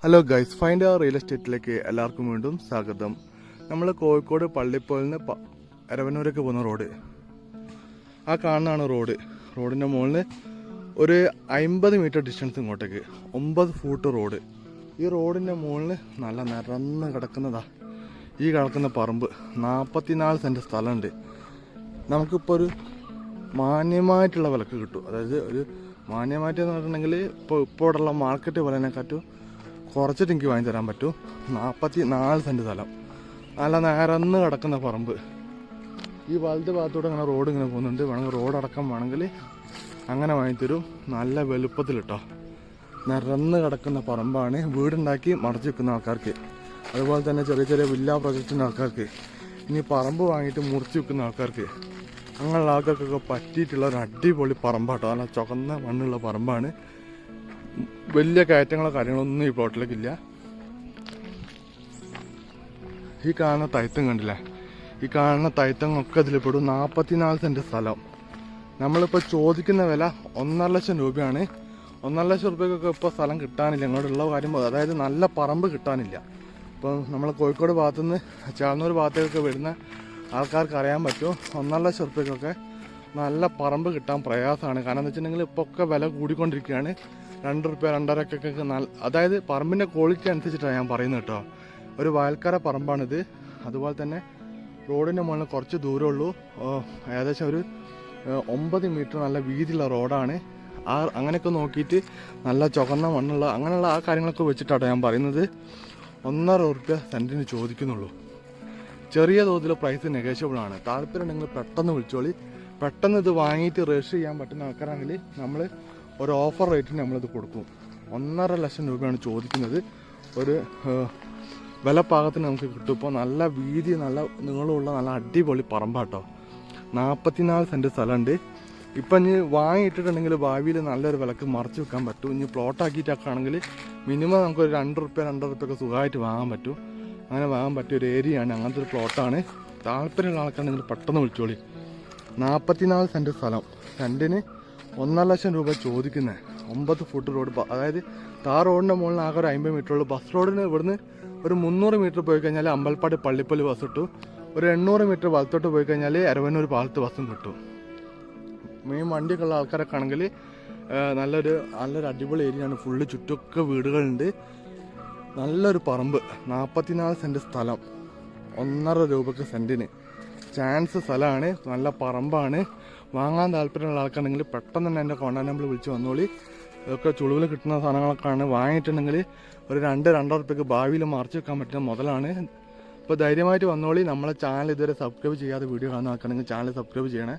Hello guys, find അവർ real എസ്റ്റേറ്റിലേക്ക് എല്ലാവർക്കും വീണ്ടും സ്വാഗതം. നമ്മൾ കോഴിക്കോട് പള്ളിപ്പോയിൽ നിന്ന് എരവന്നൂരേക്ക് പോകുന്ന റോഡ്, ആ കാണുന്നതാണ് റോഡ്. റോഡിൻ്റെ മുകളിൽ ഒരു 50 മീറ്റർ ഡിസ്റ്റൻസ് ഇങ്ങോട്ടേക്ക് 9 ഫൂട്ട് റോഡ്. ഈ റോഡിൻ്റെ മുകളിൽ നല്ല നിരന്ന് കിടക്കുന്നതാ ഈ കിടക്കുന്ന പറമ്പ്. 44 സെൻറ്റ് സ്ഥലമുണ്ട്. നമുക്കിപ്പോൾ ഒരു മാന്യമായിട്ടുള്ള വിലക്ക് കിട്ടും. അതായത് ഒരു മാന്യമായിട്ടെന്ന് പറഞ്ഞിട്ടുണ്ടെങ്കിൽ ഇപ്പോൾ ഉള്ള മാർക്കറ്റ് വിലനെക്കാട്ടും കുറച്ചിട്ട് എനിക്ക് വാങ്ങി തരാൻ പറ്റും. 44 സെൻറ്റ് സ്ഥലം, നല്ല നിരന്ന് കിടക്കുന്ന പറമ്പ്. ഈ വലത് ഭാഗത്തൂടെ അങ്ങനെ റോഡ് ഇങ്ങനെ പോകുന്നുണ്ട്. വേണമെങ്കിൽ റോഡടക്കം വേണമെങ്കിൽ അങ്ങനെ വാങ്ങിത്തരും. നല്ല വലുപ്പത്തിൽ കേട്ടോ, നിരന്ന് കിടക്കുന്ന പറമ്പാണ്. വീടുണ്ടാക്കി മടച്ചു വെക്കുന്ന ആൾക്കാർക്ക്, അതുപോലെ തന്നെ ചെറിയ ചെറിയ വില്ല പ്രൊജക്റ്റിൻ്റെ ആൾക്കാർക്ക്, ഇനി പറമ്പ് വാങ്ങിയിട്ട് മുറിച്ച് വെക്കുന്ന ആൾക്കാർക്ക്, അങ്ങനെയുള്ള ആൾക്കാർക്കൊക്കെ പറ്റിയിട്ടുള്ള ഒരു അടിപൊളി പറമ്പാട്ടോ. നല്ല ചുവന്ന മണ്ണുള്ള പറമ്പാണ്. വലിയ കയറ്റങ്ങളോ കാര്യങ്ങളൊന്നും ഈ പ്ലോട്ടിലേക്കില്ല. ഈ കാണുന്ന തൈത്തം കണ്ടില്ലേ, ഈ കാണുന്ന തൈത്തങ്ങൊക്കെ ഇതിൽ പെടും. 44 സെൻറ്റ് സ്ഥലം. നമ്മളിപ്പോൾ ചോദിക്കുന്ന വില 1.5 ലക്ഷം രൂപയാണ്. 1.5 ലക്ഷം രൂപയ്ക്കൊക്കെ ഇപ്പോൾ സ്ഥലം കിട്ടാനില്ല. ഇങ്ങോട്ടുള്ള കാര്യം, അതായത് നല്ല പറമ്പ് കിട്ടാനില്ല. ഇപ്പോൾ നമ്മൾ കോഴിക്കോട് ഭാഗത്തുനിന്ന് ചാളന്നൂർ ഭാഗത്തേക്കൊക്കെ വരുന്ന ആൾക്കാർക്ക് അറിയാൻ പറ്റും, 1.5 ലക്ഷം രൂപയ്ക്കൊക്കെ നല്ല പറമ്പ് കിട്ടാൻ പ്രയാസമാണ്. കാരണം എന്താ വെച്ചിട്ടുണ്ടെങ്കിൽ ഇപ്പോൾ ഒക്കെ വില കൂടിക്കൊണ്ടിരിക്കുകയാണ്. 2 രൂപ 2.5 നല്ല, അതായത് പറമ്പിൻ്റെ ക്വാളിറ്റി അനുസരിച്ചിട്ടാണ് ഞാൻ പറയുന്നത് കേട്ടോ. ഒരു വയൽക്കര പറമ്പാണിത്. അതുപോലെ തന്നെ റോഡിൻ്റെ മുകളിൽ കുറച്ച് ദൂരമുള്ളൂ. ഏകദേശം ഒരു 9 മീറ്റർ നല്ല വീതിയുള്ള റോഡാണ്. അങ്ങനെയൊക്കെ നോക്കിയിട്ട് നല്ല ചുവന്ന മണ്ണുള്ള അങ്ങനെയുള്ള ആ കാര്യങ്ങളൊക്കെ വെച്ചിട്ടാണ് ഞാൻ പറയുന്നത്. 1.5 രൂപ സെൻറ്റിന് ചോദിക്കുന്നുള്ളൂ. ചെറിയ തോതിൽ പ്രൈസ് നെഗോഷ്യബിൾ ആണ്. താല്പര്യം ഉണ്ടെങ്കിൽ പെട്ടെന്ന് വിളിച്ചോളി. പെട്ടെന്ന് ഇത് വാങ്ങിയിട്ട് രജിസ്റ്റർ ചെയ്യാൻ പറ്റുന്ന ആൾക്കാരാണെങ്കിൽ നമ്മൾ ഒരു ഓഫർ റേറ്റിന് നമ്മളിത് കൊടുക്കും. 1.5 ലക്ഷം രൂപയാണ് ചോദിക്കുന്നത്. ഒരു വില പാകത്തിന് നമുക്ക് കിട്ടും. ഇപ്പോൾ നല്ല വീതി നല്ല നീളമുള്ള നല്ല അടിപൊളി പറമ്പാട്ടോ. 44 സെൻറ്റ് സ്ഥലമുണ്ട്. ഇപ്പം ഇനി വാങ്ങിയിട്ടിട്ടുണ്ടെങ്കിൽ ഭാവിയിൽ നല്ലൊരു വിലക്ക് മറച്ച് വെക്കാൻ പറ്റും. ഇനി പ്ലോട്ടാക്കിയിട്ടൊക്കെ ആണെങ്കിൽ മിനിമം നമുക്കൊരു 2 രൂപ 2.5 രൂപയൊക്കെ സുഖമായിട്ട് വാങ്ങാൻ പറ്റും. അങ്ങനെ വാങ്ങാൻ പറ്റിയ ഒരു ഏരിയയാണ്. അങ്ങനത്തെ ഒരു പ്ലോട്ടാണ്. താല്പര്യമുള്ള ആൾക്കാണെങ്കിൽ പെട്ടെന്ന് വിളിച്ചോളി. 44 സെൻറ്റ് സ്ഥലം, സെൻറ്റിന് 1.5 ലക്ഷം രൂപ ചോദിക്കുന്നത്. 9 ഫുട്ട് റോഡ്, അതായത് താർ റോഡിൻ്റെ മുകളിൽ ആകെ ഒരു 50 മീറ്റർ ഉള്ളൂ. ബസ് റോഡിന് ഇവിടുന്ന് ഒരു 300 മീറ്റർ പോയി കഴിഞ്ഞാൽ അമ്പലപ്പാടി പള്ളിപ്പള്ളി ബസ് കിട്ടും. ഒരു 800 മീറ്റർ വലത്തോട്ട് പോയി കഴിഞ്ഞാൽ എരവന്നൂർ പാലത്ത് ബസ്സും കിട്ടും. മെയിൻ വണ്ടിയൊക്കെ ഉള്ള ആൾക്കാരൊക്കെ ആണെങ്കിൽ നല്ലൊരു അടിപൊളി ഏരിയയാണ്. ഫുള്ള് ചുറ്റൊക്കെ വീടുകളുണ്ട്. നല്ലൊരു പറമ്പ്, 44 സെൻറ്റ് സ്ഥലം, 1.5 രൂപക്ക് സെൻറ്റിന് ചാൻസ് സ്ഥലമാണ്. നല്ല പറമ്പാണ്. വാങ്ങാൻ താല്പര്യമുള്ള ആൾക്കാരുണ്ടെങ്കിൽ പെട്ടെന്ന് തന്നെ എൻ്റെ കോൺടാക്ട് നമ്പർ വിളിച്ച് വന്നോളി. ഇതൊക്കെ ചുളിവിൽ കിട്ടുന്ന സാധനങ്ങളൊക്കെയാണ്. വാങ്ങിയിട്ടുണ്ടെങ്കിൽ ഒരു 2-2.5 രൂപയ്ക്ക് ഭാവിയിൽ മറച്ച് വെക്കാൻ പറ്റുന്ന മുതലാണ്. ഇപ്പോൾ ധൈര്യമായിട്ട് വന്നോളി. നമ്മളെ ചാനൽ ഇതുവരെ സബ്സ്ക്രൈബ് ചെയ്യാതെ വീഡിയോ കാണുന്ന ആൾക്കാണെങ്കിൽ ചാനൽ സബ്സ്ക്രൈബ് ചെയ്യണേ.